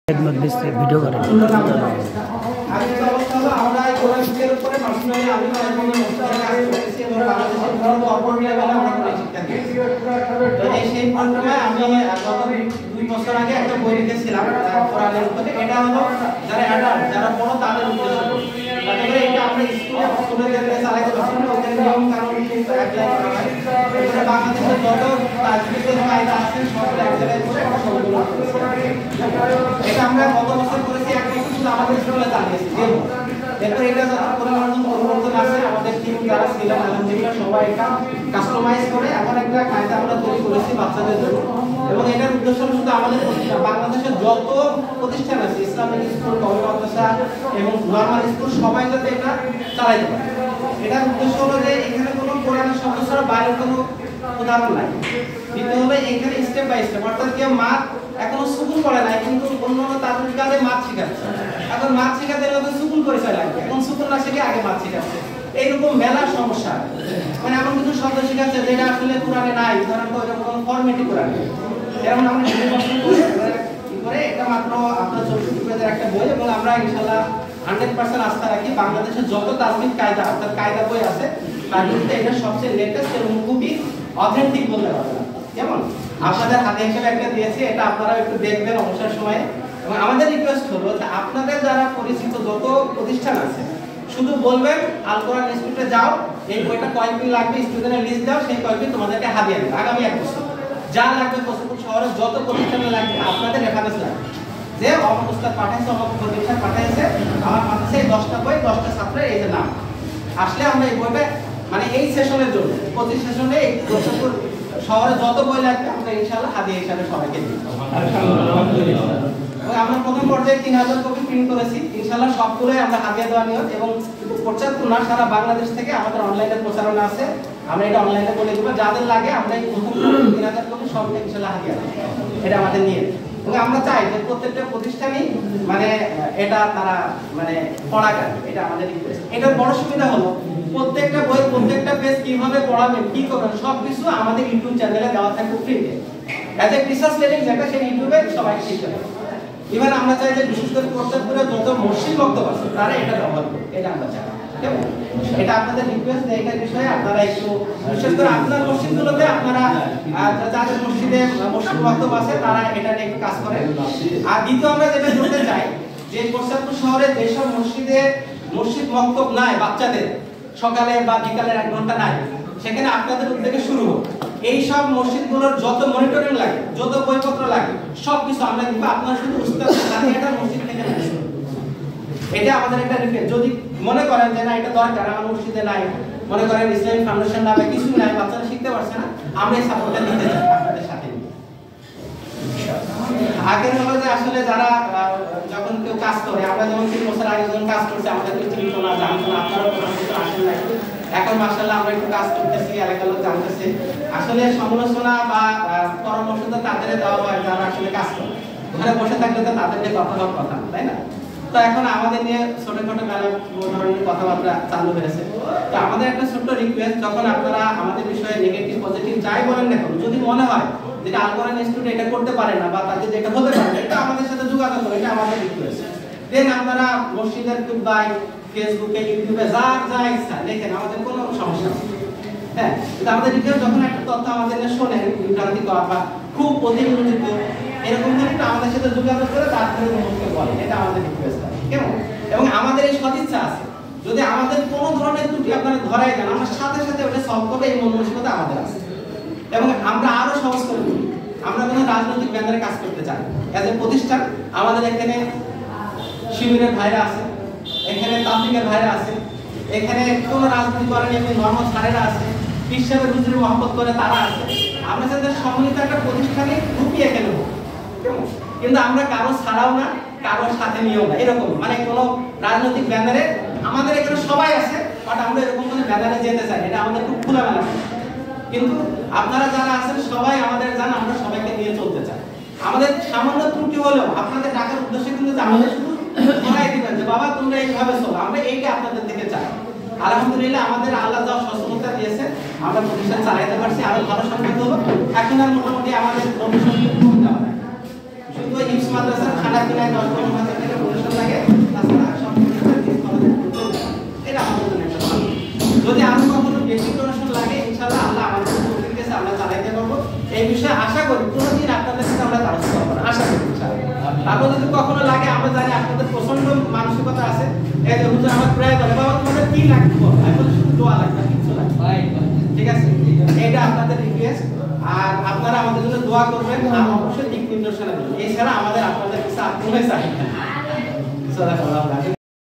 Video করে বছর আগে একটা বই লিখেছিলাম কোরআনের উপরে। এটা হলো যারা অ্যাডাল্ট যারা বড় তাদের উদ্দেশ্য। তাহলে এটা আমরা স্কুলে চালাইতে পারছি না, ওদের নিয়ম কানুন কিন্তু অ্যাপ্লাই করা হয়। এটা বাংলাদেশের যত তাজবিদের কায়দা আছে সব এক জায়গায় করে একটা সংকলন করেছি। এটা আমরা গত বছর করেছি, এক বছর শুধু আমাদের স্কুলে চালিয়েছি। এরপর এটা যত পরিবর্তন আছে আমাদের টিম যারা ছিলেন আলহামদুলিল্লাহ সবাই এটা কাস্টমাইজ করে এমন একটা কায়দা আমরা তৈরি করেছি বাচ্চাদের জন্য। এবং এটার উদ্দেশ্য শুধু আমাদের বাংলাদেশের যত প্রতিষ্ঠান আছে ইসলামিক স্কুল, কওমি মাদ্রাসা এবং নরমাল স্কুল সবাই যাতে এটা চালাইতে পারে। এটার উদ্দেশ্য হলো যে এখানে কোনো কোরআনের শব্দ ছাড়া বাইরের কোনো উদাহরণ নাই। দ্বিতীয় হলো এখানে স্টেপ বাই স্টেপ, অর্থাৎ কেউ মাছ এখনো সুকুন করে নাই কিন্তু অন্য তাদের কাজে মাছ শেখাচ্ছে। এখন মাছ শেখাতে হলে সুকুন পরিচয় লাগবে, এখন সুকুন না শিখে আগে মাছ শেখাচ্ছে। এইরকম মেলা সমস্যা, মানে এমন কিছু শব্দ শেখাচ্ছে যেটা আসলে কোরআনে নাই, ধরেন ওইরকম কোনো ফরম্যাটই কোরআনে। যেমন আমরা করে এটা মাত্র আপনার 64 পেজের একটা বই, এবং আমরা ইনশাআল্লাহ 100% আস্থা রাখি বাংলাদেশের যত তাজবিদ কায়দা অর্থাৎ কায়দা বই আছে তার মধ্যে এটা সবচেয়ে লেটেস্ট এবং খুবই অথেন্টিক বলতে পারবেন। যেমন আপনাদের হাতে হিসেবে একটা দিয়েছি, এটা আপনারা একটু দেখবেন অবসর সময়ে। এবং আমাদের রিকোয়েস্ট হলো যে আপনাদের যারা পরিচিত যত প্রতিষ্ঠান আছে শুধু বলবেন আল কোরআন ইনস্টিটিউটে যাও, এই বইটা কয়েকদিন লাগবে স্টুডেন্টের লিস্ট দাও, সেই কয়েকদিন তোমাদেরকে হাদিয়া দেব আগামী 1 বছর। যা লাগবে কসুপুর শহরে যত প্রতিষ্ঠানে লাগবে আপনাদের রেফারেন্স লাগবে, যে অমুক উস্তাদ পাঠাইছে, অমুক প্রতিষ্ঠান পাঠাইছে, আমার মাথায় এই 10টা বই 10টা ছাত্রের এই যে নাম আসলে আমরা এই বইটা মানে এই সেশনের জন্য 25 সেশনে এই কসুপুর শহরে যত বই লাগবে আমরা ইনশাআল্লাহ হাদিয়া হিসাবে সবাইকে দিই। আমরা প্রথম পর্যায়ে 3000 কপি প্রিন্ট করেছি, ইনশাআল্লাহ সবগুলোই আমরা হাদিয়া দেওয়া নিয়ত। এবং প্রচার না সারা বাংলাদেশ থেকে আমাদের অনলাইনে প্রচারণা আছে, আমরা এটা অনলাইনে বলে দেব, যাদের লাগে আমরা এই প্রথম 3000 কপি সবটা ইনশাআল্লাহ হাদিয়া দেব, এটা আমাদের নিয়ত। এবং আমরা চাই যে প্রত্যেকটা প্রতিষ্ঠানই মানে এটা তারা মানে পড়াগান, এটা আমাদের রিকোয়েস্ট। এটার বড় সুবিধা হলো প্রত্যেকটা বই প্রত্যেকটা পেজ কিভাবে পড়াবেন কি করবেন সবকিছু আমাদের ইউটিউব চ্যানেলে দেওয়া থাকবে ফ্রিতে। এজ এ টিচার্স ট্রেনিং যেটা সেই ইউটিউবে সবাই শিখতে পারে। এবার আমরা চাই যে বিশেষ করে প্রত্যেকটা যত মসজিদ বক্তব্য আছে তারা এটা ব্যবহার করবে, এটা আমরা চাই। কেমন এটা আপনাদের রিকোয়েস্ট, এইটার বিষয়ে আপনারা একটু বিশেষ করে আপনার মসজিদগুলোতে আপনারা যাদের মসজিদে মসজিদ বক্তব্য আছে তারা এটা নিয়ে একটু কাজ করেন। আর দ্বিতীয় আমরা যেটা করতে চাই যে কোরসাদপুর শহরে যেসব মসজিদে মসজিদ বক্তব্য নাই বাচ্চাদের সকালে বা বিকালের 1 ঘন্টা নাই, সেখানে আপনাদের উদ্যোগে শুরু হোক। এই সব মসজিদগুলোর যত মনিটরিং লাগে যত বইপত্র লাগে সবকিছু আমরা দিব, আপনারা শুধু উস্তাদ এটা মসজিদ থেকে নেবেন। এটা আমাদের একটা রিকোয়েস্ট। যদি মনে করেন যে না এটা দরকার আমার মসজিদে নাই, মনে করেন ইসলামিক ফাউন্ডেশন নামে কিছু নাই, বাচ্চারা শিখতে পারছে না, আমরা এই সাপোর্টটা দিতে চাই আপনাদের সাথে। আগে হলো যে আসলে যারা যখন কেউ কাজ করে, আমরা যেমন 3 বছর আগে যখন কাজ করছি আমাদের কেউ চিনত না, জানতো না, আপনারা প্রথম বছর আসেন নাই। এখন মাশাআল্লাহ আমরা একটু কাজ করতেছি, এলাকার লোক জানতেছে। আসলে সমালোচনা বা পরামর্শ তো তাদের দেওয়া হয় যারা আসলে কাজ করে, ওখানে বসে থাকলে তো তাদের নিয়ে কথা হওয়ার কথা, তাই না? তো এখন আমাদের নিয়ে ছোটখাটো মেলা ধরনের কথাবার্তা চালু হয়েছে। তো আমাদের একটা ছোট্ট রিকোয়েস্ট, যখন আপনারা আমাদের বিষয়ে নেগেটিভ পজিটিভ যাই বলেন না কেন, যদি মনে হয় যে আল কোরআন ইনস্টিটিউট এটা করতে পারে না বা তাদের যেটা হতে পারে এটা আমাদের সাথে যোগাযোগ করুন, এটা আমাদের রিকোয়েস্ট। দেন আপনারা মসজিদের কুতবায় ফেসবুকে ইউটিউবে যা ইচ্ছা লেখেন, আমাদের কোনো সমস্যা নেই। হ্যাঁ, কিন্তু আমাদের রিকোয়েস্ট যখন একটা তথ্য আমাদের শোনেন বিভ্রান্তিকর বা খুব অতিরঞ্জিত এরকম হলে আমাদের সাথে যোগাযোগ করে তারপরে মুখে বলেন, এটা আমাদের রিকোয়েস্ট। কেমন? এবং আমাদের এই সদিচ্ছা আছে, যদি আমাদের কোনো ধরনের ত্রুটি আপনারা ধরাই দেন আমরা সাথে সাথে ওটা সলভ করবে, এই মনোমানসিকতা আমাদের আছে। এবং আমরা আরো সহজ করে দিই, আমরা কোনো রাজনৈতিক ব্যানারে কাজ করতে চাই এজ এ প্রতিষ্ঠান। আমাদের এখানে শিবিরের ভাইরা আছে, এখানে তাবলিগের ভাইরা আছে, এখানে কোনো রাজনীতি করেন এমনি নর্মাল স্যারেরা আছে, হিসাবের হুজুরি মহব্বত করে তারা আছে। আমরা যাদের সম্মিলিত একটা প্রতিষ্ঠানে ঢুকিয়ে খেলব, কিন্তু আমরা কারো ছাড়াও না কারোর সাথে নিয়েও না, এরকম মানে কোনো রাজনৈতিক ব্যানারে আমাদের এখানে সবাই আছে, বাট আমরা এরকম কোনো ব্যানারে যেতে চাই, এটা আমাদের খুব খোলামেলা। কিন্তু আপনারা যারা আছেন সবাই আমাদের জান, আমরা সবাইকে নিয়ে চলতে চাই। আমাদের সামান্য ত্রুটি হলেও আপনাদের টাকার উদ্দেশ্যে কিন্তু আমাদের শুধু ধরাই দিবেন যে বাবা তোমরা এইভাবে চলো, আমরা এইটা আপনাদের থেকে চাই। আলহামদুলিল্লাহ আমাদের আল্লাহ যা সচেতনতা দিয়েছে আমরা প্রতিষ্ঠান চালাইতে পারছি, আরো ভালো সংখ্যা হলো। এখন আর মোটামুটি আমাদের শুধু ইপস মাদ্রাসার খানা পিনায় 10-15,000 টাকা ডোনেশন লাগে, তাছাড়া সম্পূর্ণ এটা আমাদের জন্য একটা ভালো। যদি আরো কখনো বেশি ডোনেশন লাগে ইনশাআল্লাহ আল্লাহ আমাদের তৌফিক দিয়েছে আমরা চালাইতে পারবো। এই বিষয়ে আশা করি কোনোদিন আপনাদের সাথে আমরা দ্বারস্থ হবো না, আশা করি ইনশাআল্লাহ। তারপর যদি কখনো লাগে আমরা জানি আপনাদের প্রচন্ড মানসিকতা আছে, এই যে হুজুর আমার প্রায় বলে বাবা তোমাদের কি লাগবে, আমি বলি শুধু দোয়া লাগবে, কিছু লাগবে, ঠিক আছে? এটা আপনাদের রিকোয়েস্ট, আর আপনারা আমাদের জন্য দোয়া করবেন আর অবশ্যই দিক নির্দেশনা দেবেন। এছাড়া আমাদের আপনাদের কিছু আত্মীয় চাই না।